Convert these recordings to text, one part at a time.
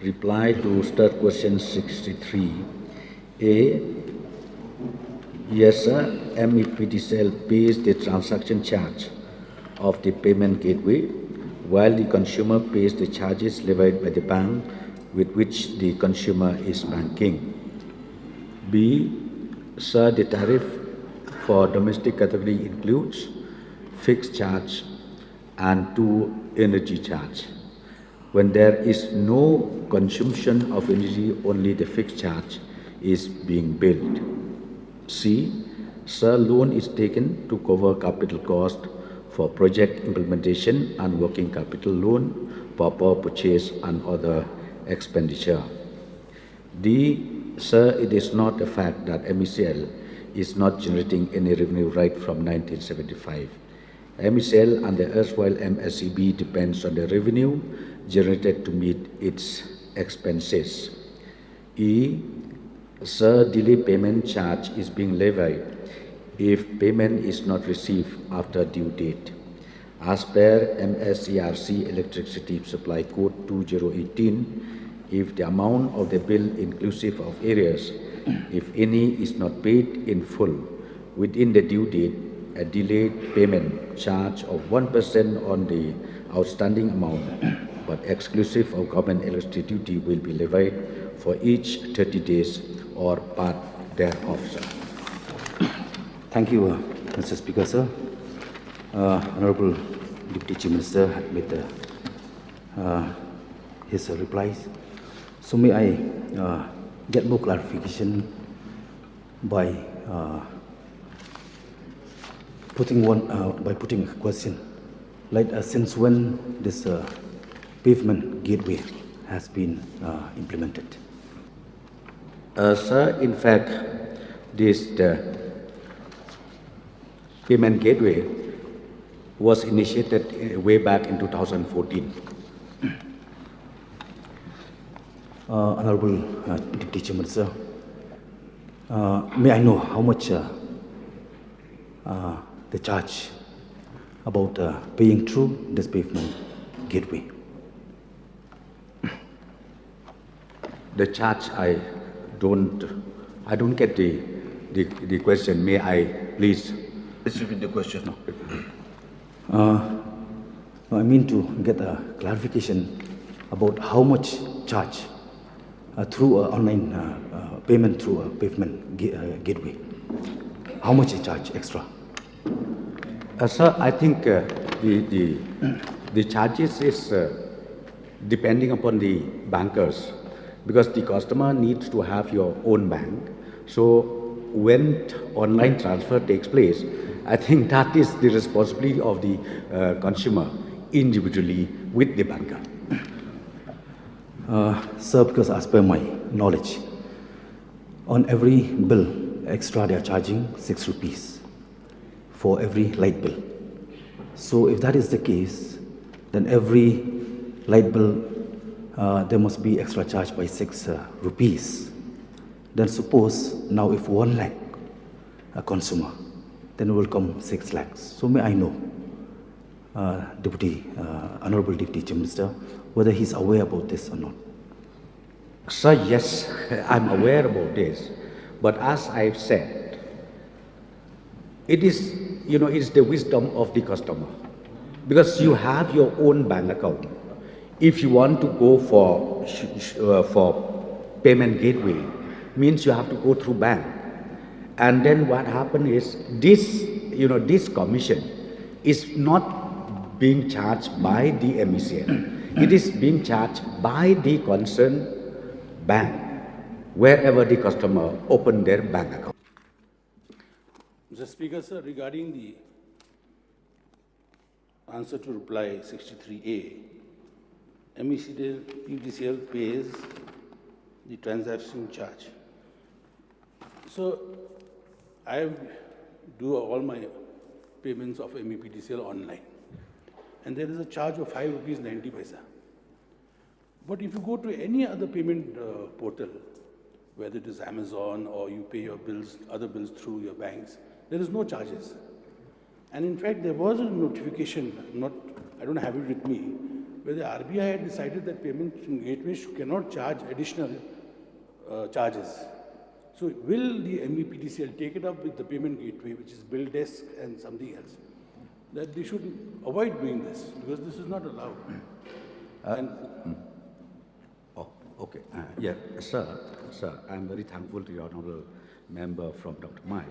Reply to third question 63. A. Yes, sir. MePTCL pays the transaction charge of the payment gateway, while the consumer pays the charges levied by the bank with which the consumer is banking. B. Sir, the tariff for domestic category includes fixed charge and 2 energy charge. When there is no consumption of energy, only the fixed charge is being billed. C. Sir, loan is taken to cover capital cost for project implementation and working capital loan for power purchase and other expenditure. D. Sir, it is not a fact that MeECL is not generating any revenue right from 1975. MeECL and the erstwhile MSEB depends on the revenue generated to meet its expenses. E. Sir, delay payment charge is being levied if payment is not received after due date. As per MSERC Electricity Supply Code 2018, if the amount of the bill inclusive of arrears, if any, is not paid in full within the due date, a delayed payment charge of 1% on the outstanding amount, but exclusive of government electricity duty, will be levied for each 30 days or part thereof, sir. Thank you, Mr. Speaker, sir. Honorable Deputy Chief Minister had made his replies. So may I get more clarification by putting a question, like since when this pavement gateway has been implemented? Sir, in fact, this payment gateway was initiated way back in 2014. Honorable Deputy Chairman, sir, may I know how much the charge about paying through this pavement gateway? The charge, I don't get the question. May I please repeat the question? I mean to get a clarification about how much charge through online payment through a pavement gateway. How much is charge extra? Sir, I think the charges is depending upon the bankers, because the customer needs to have your own bank. So when online transfer takes place, I think that is the responsibility of the consumer individually with the banker. Sir, because as per my knowledge, on every bill extra they are charging 6 rupees for every light bill. So if that is the case, then every light bill there must be extra charge by 6 rupees. Then suppose now if 1 lakh a consumer, then it will come 6 lakhs. So may I know, Honorable Deputy Chief Minister, whether he's aware about this or not? Sir, yes, I'm aware about this. But as I've said, it is, it's the wisdom of the customer. Because you have your own bank account. If you want to go for payment gateway, means you have to go through bank. And then what happened is this commission is not being charged by the MeECL. It is being charged by the concerned bank, wherever the customer open their bank account. Mr. Speaker, sir, regarding the answer to reply 63A, MeECL pays the transaction charge. So I do all my payments of MePTCL online, and there is a charge of 5 rupees 90 paisa. But if you go to any other payment portal, whether it is Amazon or you pay your bills, other bills through your banks, there is no charges. And in fact, there was a notification, I don't have it with me, where the RBI had decided that payment gateways cannot charge additional charges. So will the MePDCL take it up with the payment gateway, which is bill desk and something else, that they should avoid doing this because this is not allowed. Oh, okay. Yeah, sir, I'm very thankful to your honorable member from Dr. Mai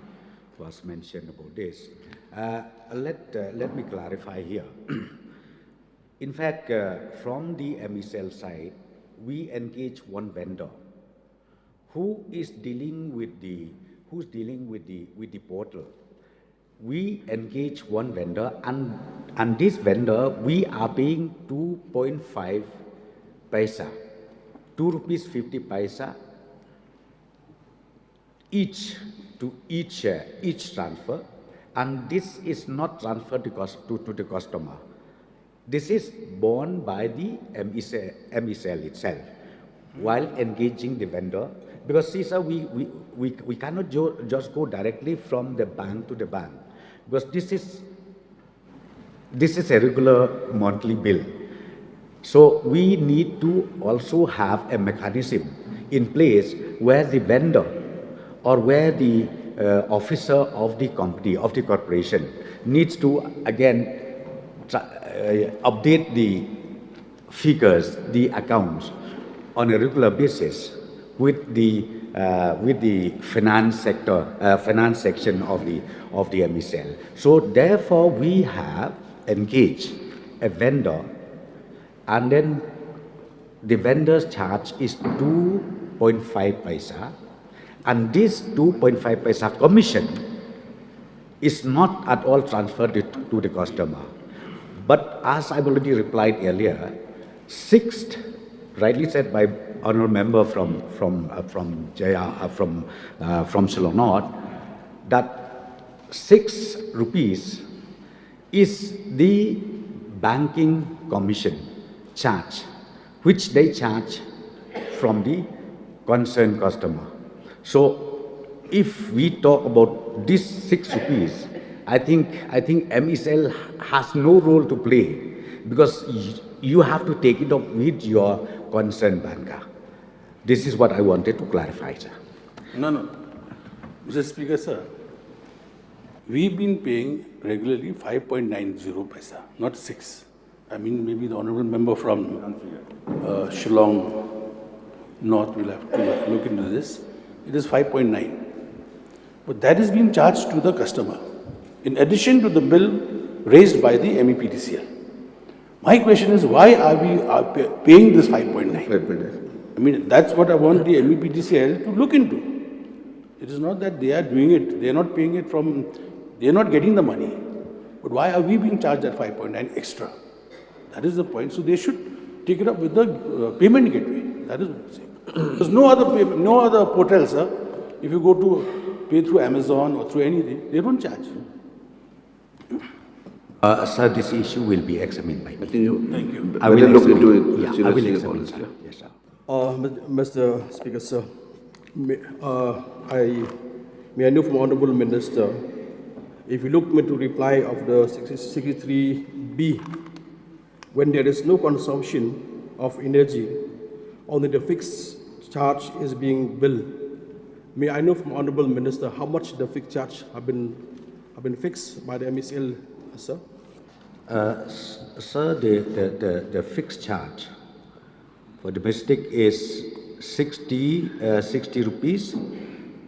who has mentioned about this. Let me clarify here. In fact, from the MeECL side, we engage one vendor who is dealing with the portal. We engage one vendor, and this vendor we are paying 2.5 paisa, 2 rupees 50 paisa each to each transfer, and this is not transferred to the customer. This is borne by the MeECL itself while engaging the vendor, because see sir, we cannot just go directly from the bank to the bank, because this is a regular monthly bill. So we need to also have a mechanism in place where the vendor or where the officer of the company, of the corporation, needs to again update the figures, the accounts on a regular basis with the finance section of the MeECL. So therefore we have engaged a vendor, and then the vendor's charge is 2.5 paisa, and this 2.5 paisa commission is not at all transferred to the customer. But as I've already replied earlier, sixth, rightly said by honourable member from Ceylon North, that 6 rupees is the banking commission charge, which they charge from the concerned customer. So if we talk about this 6 rupees, I think MeECL has no role to play, because you have to take it up with your concerned banker. This is what I wanted to clarify, sir. No. Mr. Speaker, sir, we've been paying regularly 5.90 paisa, not 6. I mean, maybe the honourable member from Shillong North will have to look into this. It is 5.9. But that is being charged to the customer, in addition to the bill raised by the MePDCL. My question is, why are we paying this 5.9? I mean, that's what I want the MePDCL to look into. It is not that they are doing it, they are not paying it from, they are not getting the money. But why are we being charged at 5.9 extra? That is the point. So they should take it up with the payment gateway. That is what I'm saying. There's no other portal, sir. If you go to pay through Amazon or through anything, they don't charge. Sir, this issue will be examined by me. Thank you. I will look into it. Yeah, I will examine, sir. Yes, sir. Mr. Speaker, sir, may I know from Honourable Minister, if you look into reply of the 63B, when there is no consumption of energy, only the fixed charge is being billed. May I know from Honourable Minister how much the fixed charge have been fixed by the MeECL, sir? Sir, the fixed charge for domestic is 60 rupees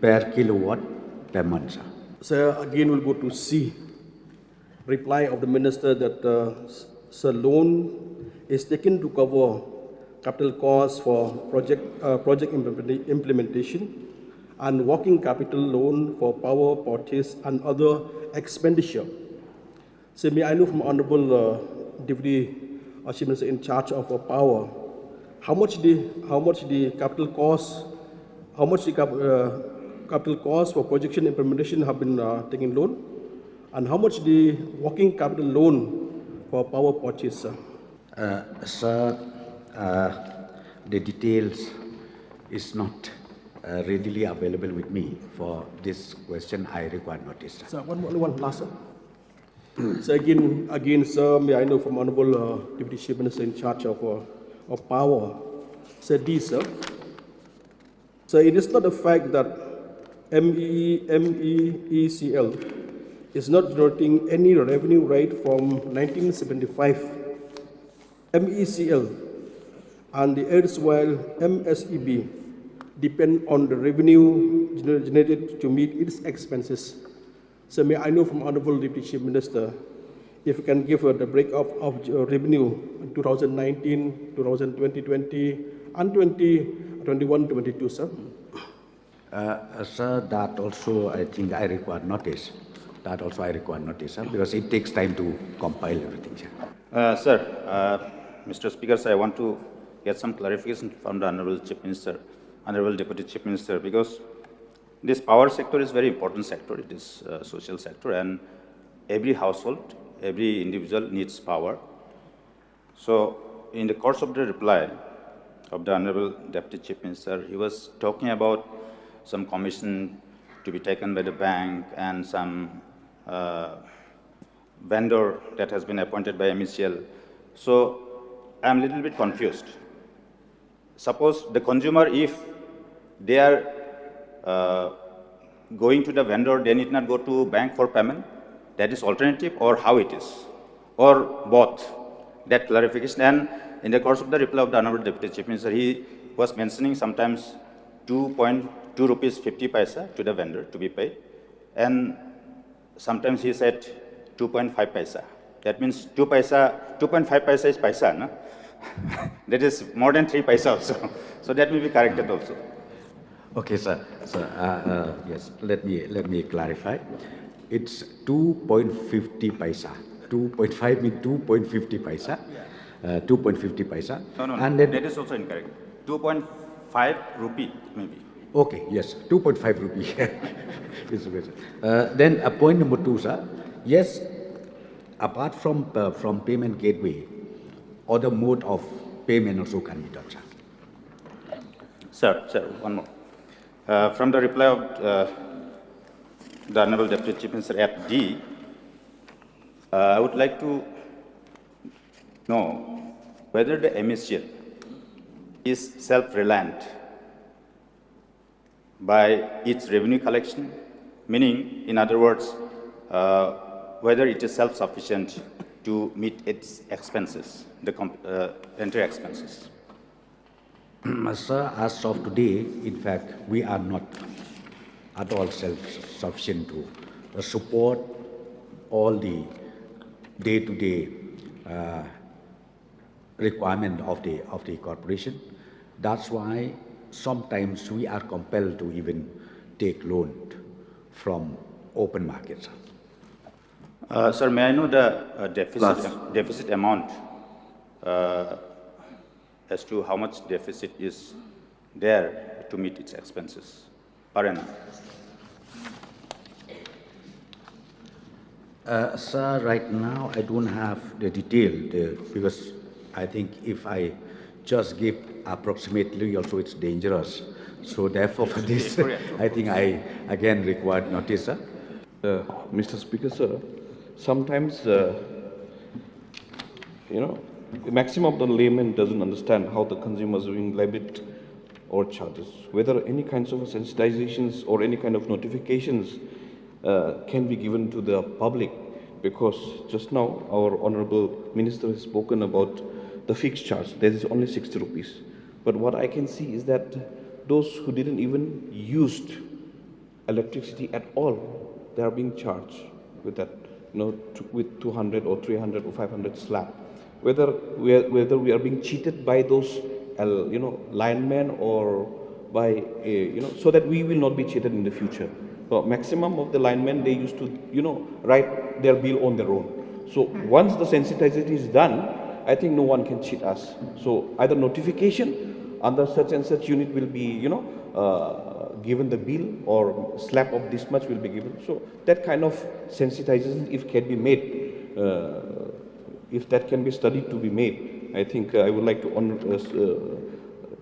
per kilowatt per month, sir. Sir, again we'll go to C. Reply of the Minister that sir, loan is taken to cover capital costs for project implementation and working capital loan for power purchase and other expenditure. So may I know from Honourable Deputy Chief Minister in charge of power, how much the capital costs for projection implementation have been taken loan, and how much the working capital loan for power purchase, sir? Sir, the details is not readily available with me. For this question, I require notice, sir. Sir, one last, sir. So again, sir, may I know from Honorable Deputy Chief Minister in charge of power, said this, sir. So it is not a fact that MEECL is not generating any revenue rate from 1975. MEECL and the erstwhile MSEB depend on the revenue generated to meet its expenses. So may I know from Honorable Deputy Chief Minister if you can give the breakup of revenue in 2019, 2020, and 2021-22, sir? Sir, that also I think I require notice. That also I require notice, sir, because it takes time to compile everything, sir. Sir, Mr. Speaker, sir, I want to get some clarification from the Honorable Chief Minister, Honorable Deputy Chief Minister, because this power sector is very important sector. It is a social sector, and every household, every individual needs power. So, in the course of the reply of the Honorable Deputy Chief Minister, he was talking about some commission to be taken by the bank and some vendor that has been appointed by MeECL. So, I am a little bit confused. Suppose the consumer, if they are going to the vendor, they need not go to bank for payment. That is alternative, or how it is, or both. That clarification. And in the course of the reply of the Honorable Deputy Chief Minister, he was mentioning sometimes 2.2 rupees 50 paisa to the vendor to be paid, and sometimes he said 2.5 paisa. That means 2.5 paisa is paisa, no? That is more than 3 paisa also. So that will be corrected also. Okay, sir. Yes, let me clarify. It's 2.50 paisa. 2.5 means 2.50 paisa. 2.50 paisa. No, and then, that is also incorrect. 2.5 rupee maybe. Okay, yes, 2.5 rupee. Then point number 2, sir. Yes, apart from payment gateway, other mode of payment also can be done, sir. Sir, one more. From the reply of the Honorable Deputy Chief Minister at D, I would like to know whether the MeECL is self-reliant by its revenue collection, meaning, in other words, whether it is self-sufficient to meet its expenses, the entire expenses. Sir, as of today, in fact, we are not at all self-sufficient to support all the day-to-day requirement of the corporation. That's why sometimes we are compelled to even take loan from open markets. Sir, may I know the deficit amount as to how much deficit is there to meet its expenses per annum? Sir, right now I don't have the detail because I think if I just give approximately also it's dangerous. So therefore for this, I think I again require notice, sir. Mr. Speaker, sir, sometimes, the maximum of the layman doesn't understand how the consumer is being levied or charges, whether any kinds of sensitizations or any kind of notifications can be given to the public, because just now our Honorable Minister has spoken about the fixed charge. There is only 60 rupees. But what I can see is that those who didn't even use electricity at all, they are being charged with that, with 200 or 300 or 500 slab. Whether we are being cheated by those, linemen or by, so that we will not be cheated in the future. So maximum of the linemen, they used to, write their bill on their own. So once the sensitization is done, I think no one can cheat us. So either notification under such and such unit will be, given the bill, or slab of this much will be given. So that kind of sensitization, if can be made, if that can be studied to be made, I think I would like to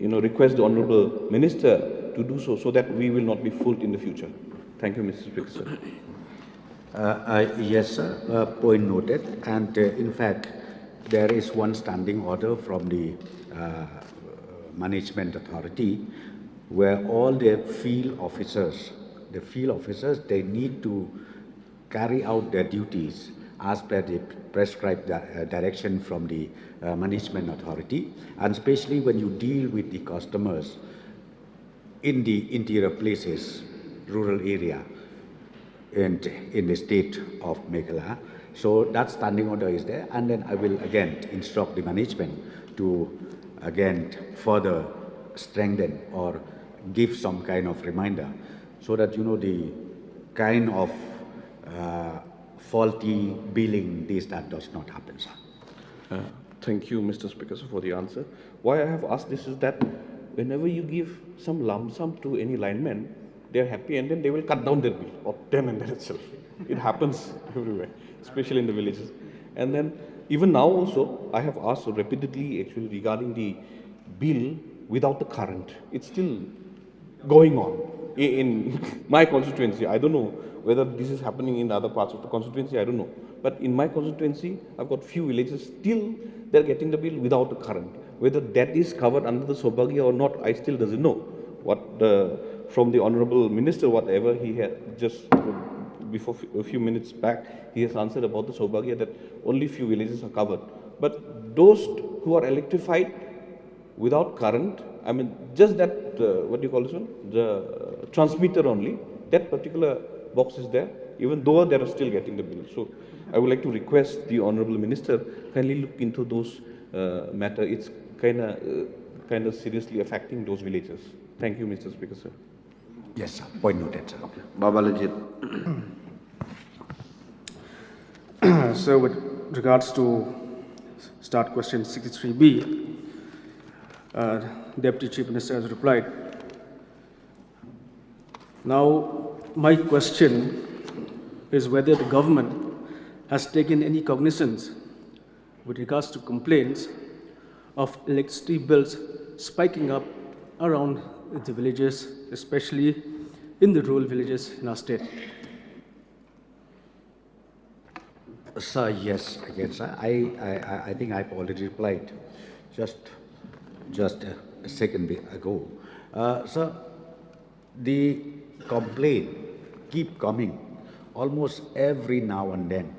request the Honorable Minister to do so that we will not be fooled in the future. Thank you, Mr. Speaker, sir. Yes, sir. Point noted. And in fact, there is one standing order from the management authority where all the field officers, they need to carry out their duties as per the prescribed direction from the management authority, and especially when you deal with the customers in the interior places, rural area, and in the state of Meghalaya. So that standing order is there, and then I will again instruct the management to again further strengthen or give some kind of reminder so that the kind of faulty billing that does not happen, sir. Thank you, Mr. Speaker, sir, for the answer. Why I have asked this is that whenever you give some lump sum to any lineman, they are happy and then they will cut down their bill, or then and then itself. It happens everywhere, especially in the villages. And then even now also, I have asked repeatedly actually regarding the bill without the current. It's still going on in my constituency. I don't know whether this is happening in other parts of the constituency, I don't know. But in my constituency, I've got few villages, still they're getting the bill without the current. Whether that is covered under the Sobhagya or not, I still doesn't know. From the Honorable Minister, whatever he had just before a few minutes back, he has answered about the Sobhagya that only few villages are covered. But those who are electrified without current, I mean, just that, what do you call this one? The transmitter only, that particular box is there, even though they are still getting the bill. So I would like to request the Honorable Minister kindly look into those matter. It's kind of seriously affecting those villages. Thank you, Mr. Speaker, sir. Yes, sir. Point noted, sir. Baba Legit. So with regards to start question 63B, Deputy Chief Minister has replied. Now, my question is whether the government has taken any cognizance with regards to complaints of electricity bills spiking up around the villages, especially in the rural villages in our state. Sir, yes, again, sir. I think I've already replied just a second ago. Sir, the complaint keep coming almost every now and then.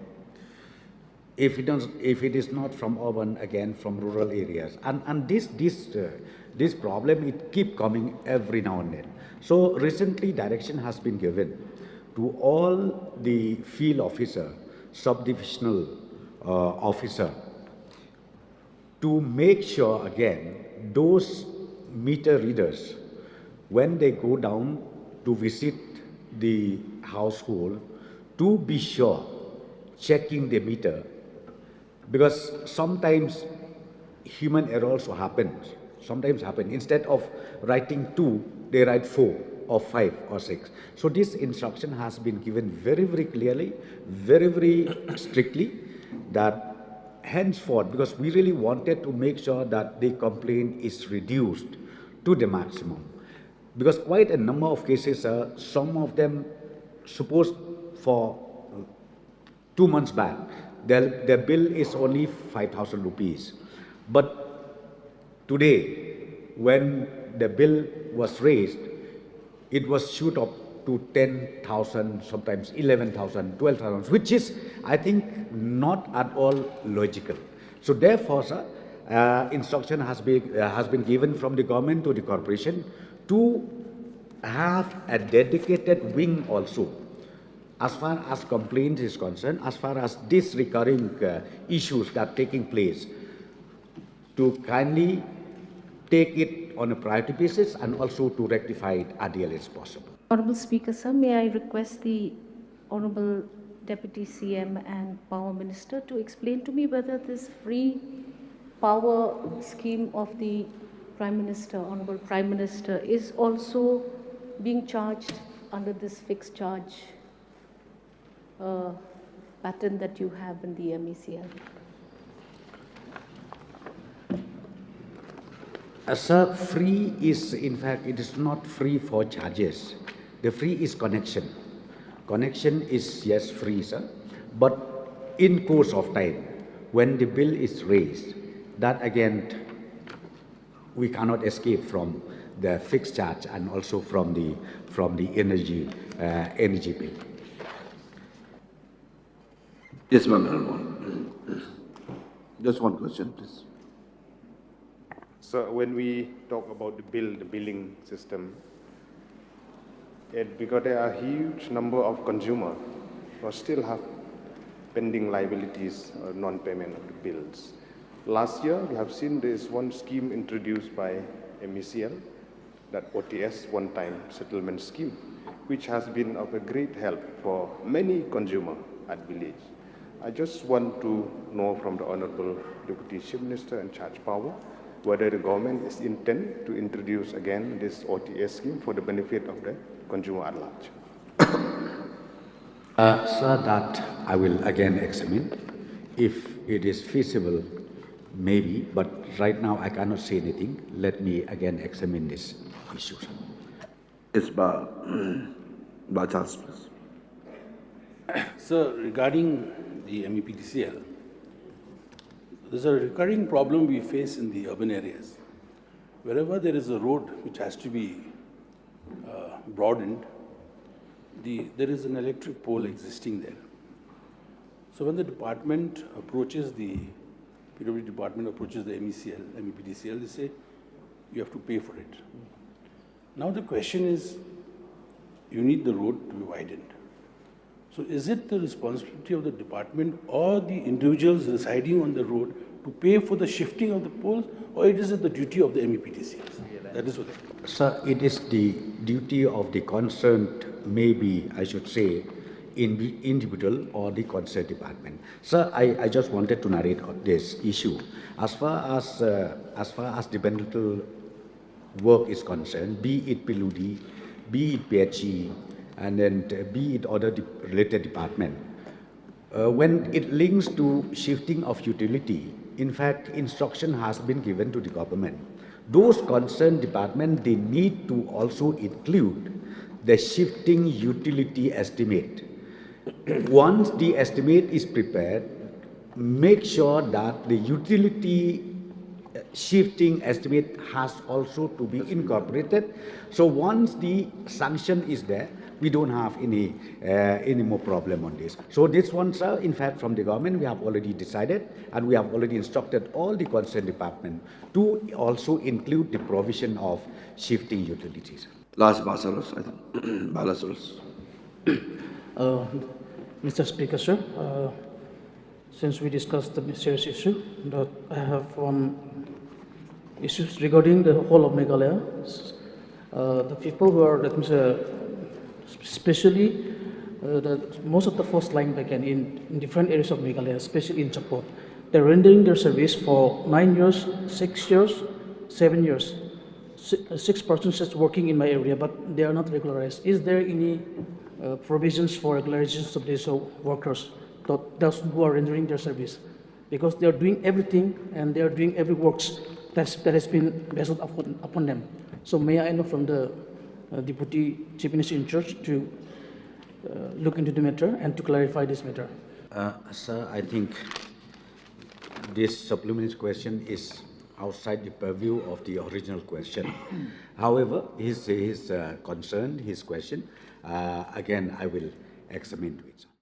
If it is not from urban, again from rural areas, and this problem, it keep coming every now and then. So recently direction has been given to all the field officer, subdivisional officer, to make sure again those meter readers, when they go down to visit the household, to be sure checking the meter, because sometimes human error also happens. Sometimes happen. Instead of writing 2, they write 4 or 5 or 6. So this instruction has been given very, very clearly, very, very strictly, that henceforth, because we really wanted to make sure that the complaint is reduced to the maximum. Because quite a number of cases, some of them, suppose for 2 months back, their bill is only 5,000 rupees. But today, when the bill was raised, it was shoot up to 10,000, sometimes 11,000, 12,000, which is, I think, not at all logical. So therefore, sir, instruction has been given from the government to the corporation to have a dedicated wing also, as far as complaints is concerned, as far as these recurring issues that are taking place, to kindly take it on a priority basis and also to rectify it as early as possible. Honorable Speaker, sir, may I request the Honorable Deputy CM and Power Minister to explain to me whether this free power scheme of the Prime Minister, Honorable Prime Minister, is also being charged under this fixed charge pattern that you have in the MeECL. Sir, free is, in fact, it is not free for charges. The free is connection. Connection is yes free, sir, but in course of time, when the bill is raised, that again we cannot escape from the fixed charge and also from the energy bill. Yes, ma'am. Just one question, please. So when we talk about the billing system, because there are a huge number of consumers who still have pending liabilities or non-payment of the bills. Last year, we have seen there is one scheme introduced by MeECL, that OTS one-time settlement scheme, which has been of a great help for many consumers at village. I just want to know from the Honorable Deputy Chief Minister in charge power whether the government is intent to introduce again this OTS scheme for the benefit of the consumer at large. Sir, that I will again examine. If it is feasible, maybe, but right now I cannot say anything. Let me again examine this issue. Yes, Charles, please. Sir, regarding the MEPDCL, there's a recurring problem we face in the urban areas. Wherever there is a road which has to be broadened, there is an electric pole existing there. So when the department approaches the PWD department approaches the MEPDCL, they say you have to pay for it. Now the question is, you need the road to be widened. So is it the responsibility of the department or the individuals residing on the road to pay for the shifting of the poles, or it is the duty of the MEPDCL? That is what I think. Sir, it is the duty of the concerned, maybe I should say, individual or the concerned department. Sir, I just wanted to narrate on this issue. As far as developmental work is concerned, be it PLUD, be it PHE, and then be it other related department, when it links to shifting of utility, in fact, instruction has been given to the government. Those concerned department, they need to also include the shifting utility estimate. Once the estimate is prepared, make sure that the utility shifting estimate has also to be incorporated. So once the sanction is there, we don't have any more problem on this. So this one, sir, in fact, from the government, we have already decided, and we have already instructed all the concerned department to also include the provision of shifting utilities. Last, Basaros, I think. Balasaros. Mr. Speaker, sir, since we discussed the serious issue, that I have issues regarding the whole of Meghalaya. The people who are, that means, especially most of the first line backend in different areas of Meghalaya, especially in Chapot, they're rendering their service for 9 years, 6 years, 7 years. 6 persons just working in my area, but they are not regularized. Is there any provisions for regularizations of these workers, those who are rendering their service? Because they are doing everything and they are doing every works that has been based upon them. So may I know from the Deputy Chief Minister in charge to look into the matter and to clarify this matter? Sir, I think this supplementary question is outside the purview of the original question. However, his concern, his question, again, I will examine to it.